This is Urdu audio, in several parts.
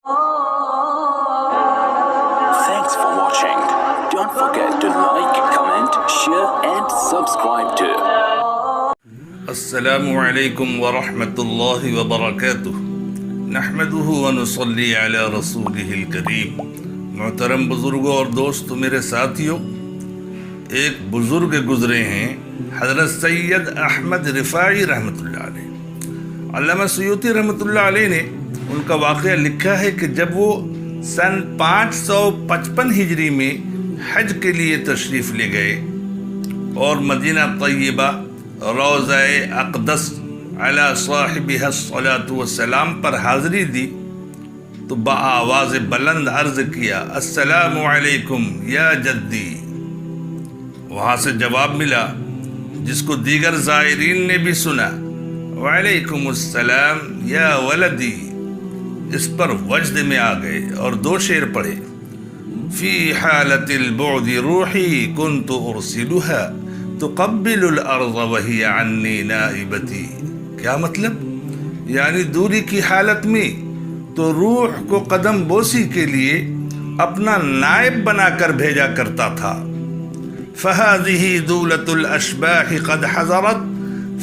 Thanks for watching. Don't forget to like, comment, share and subscribe to. السلام علیکم ورحمۃ اللہ وبرکاتہ نحمدہ ونصلی علی رسولہ الکریم۔ محترم بزرگوں اور دوست میرے ساتھیوں، ایک بزرگ گزرے ہیں حضرت سید احمد رفاعی رحمۃ اللہ علیہ۔ علامہ سیوطی رحمۃ اللہ علیہ نے ان کا واقعہ لکھا ہے کہ جب وہ سن 555 ہجری میں حج کے لیے تشریف لے گئے اور مدینہ طیبہ روضہ اقدس علی صاحبہ الصلاۃ والسلام پر حاضری دی تو بآواز بلند عرض کیا، السلام علیکم یا جدی۔ وہاں سے جواب ملا جس کو دیگر زائرین نے بھی سنا، وعلیکم السلام یا ولدی۔ اس پر وجد میں آ گئے اور دو شعر پڑھے، فی حالت البعد روحی کنت ارسلها تقبل الارض وہی عنی نائبتی۔ کیا مطلب؟ یعنی دوری کی حالت میں تو روح کو قدم بوسی کے لیے اپنا نائب بنا کر بھیجا کرتا تھا۔ فَهَذِهِ دُولَةُ الْأَشْبَاحِ قَدْ حَضَرَتْ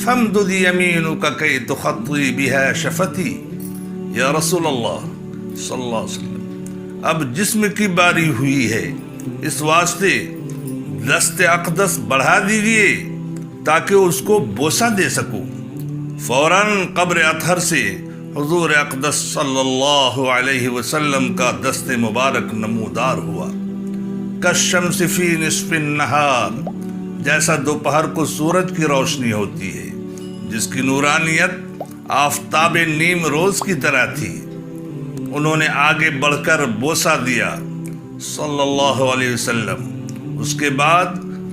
فَامْدُدْ يَمِينُكَ كَيْ تُخَطِّي بِهَا شَفَتِي۔ یا رسول اللہ صلی اللہ علیہ وسلم، اب جسم کی باری ہوئی ہے، اس واسطے دست اقدس بڑھا دیجئے تاکہ اس کو بوسہ دے سکوں۔ فوراً قبر اطہر سے حضور اقدس صلی اللہ علیہ وسلم کا دست مبارک نمودار ہوا، کالشمس فی نصف النہار، جیسا دوپہر کو سورج کی روشنی ہوتی ہے جس کی نورانیت آفتاب نیم روز کی طرح تھی۔ انہوں نے آگے بڑھ کر بوسہ دیا صلی اللہ علیہ وسلم۔ اس کے بعد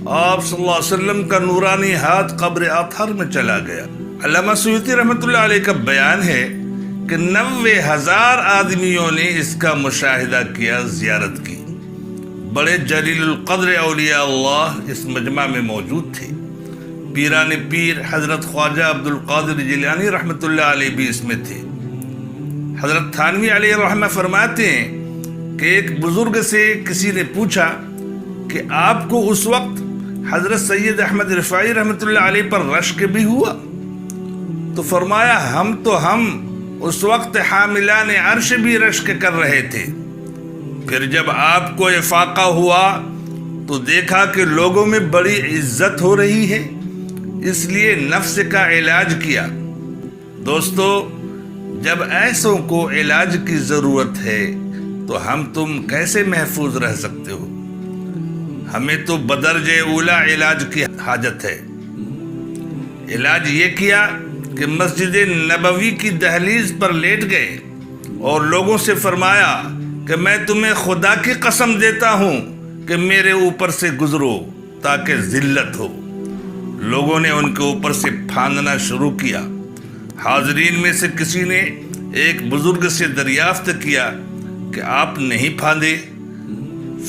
آپ صلی اللہ علیہ وسلم کا نورانی ہاتھ قبر اطہر میں چلا گیا۔ علامہ سیوطی رحمۃ اللہ علیہ کا بیان ہے کہ 90,000 آدمیوں نے اس کا مشاہدہ کیا، زیارت کی۔ بڑے جلیل القدر اولیاء اللہ اس مجمع میں موجود تھے۔ پیران پیر حضرت خواجہ عبد القادر جیلانی رحمۃ اللہ علیہ بھی اس میں تھے۔ حضرت تھانوی علیہ الرحمہ فرماتے ہیں کہ ایک بزرگ سے کسی نے پوچھا کہ آپ کو اس وقت حضرت سید احمد رفاعی رحمۃ اللہ علیہ پر رشک بھی ہوا؟ تو فرمایا، ہم اس وقت حاملان عرش بھی رشک کر رہے تھے۔ پھر جب آپ کو افاقہ ہوا تو دیکھا کہ لوگوں میں بڑی عزت ہو رہی ہے، اس لیے نفس کا علاج کیا۔ دوستو، جب ایسوں کو علاج کی ضرورت ہے تو ہم تم کیسے محفوظ رہ سکتے ہو؟ ہمیں تو بدرجہ اولا علاج کی حاجت ہے۔ علاج یہ کیا کہ مسجد نبوی کی دہلیز پر لیٹ گئے اور لوگوں سے فرمایا کہ میں تمہیں خدا کی قسم دیتا ہوں کہ میرے اوپر سے گزرو تاکہ ذلت ہو۔ لوگوں نے ان کے اوپر سے پھاندنا شروع کیا۔ حاضرین میں سے کسی نے ایک بزرگ سے دریافت کیا کہ آپ نہیں پھاندے؟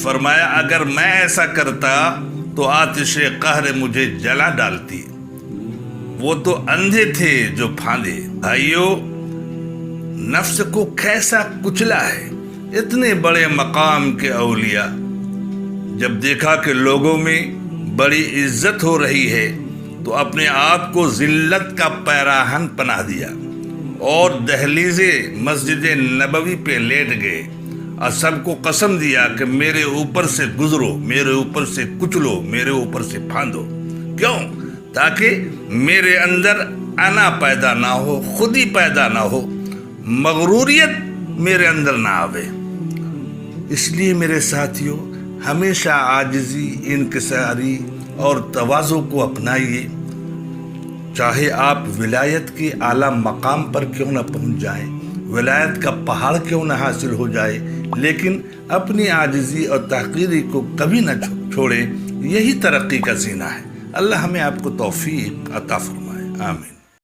فرمایا، اگر میں ایسا کرتا تو آتش قہر مجھے جلا ڈالتی۔ وہ تو اندھے تھے جو پھاندے۔ بھائیو، نفس کو کیسا کچلا ہے! اتنے بڑے مقام کے اولیاء جب دیکھا کہ لوگوں میں بڑی عزت ہو رہی ہے تو اپنے آپ کو ذلت کا پیراہن پناہ دیا اور دہلیز مسجد نبوی پہ لیٹ گئے اور سب کو قسم دیا کہ میرے اوپر سے گزرو، میرے اوپر سے کچلو، میرے اوپر سے پھاندو۔ کیوں؟ تاکہ میرے اندر انا پیدا نہ ہو، خودی پیدا نہ ہو، مغروریت میرے اندر نہ آوے۔ اس لیے میرے ساتھیوں، ہمیشہ عاجزی، انکساری اور تواضع کو اپنائیے۔ چاہے آپ ولایت کے اعلیٰ مقام پر کیوں نہ پہنچ جائیں، ولایت کا پہاڑ کیوں نہ حاصل ہو جائے، لیکن اپنی عاجزی اور تحقیری کو کبھی نہ چھوڑیں۔ یہی ترقی کا زینہ ہے۔ اللہ ہمیں آپ کو توفیق عطا فرمائے، آمین۔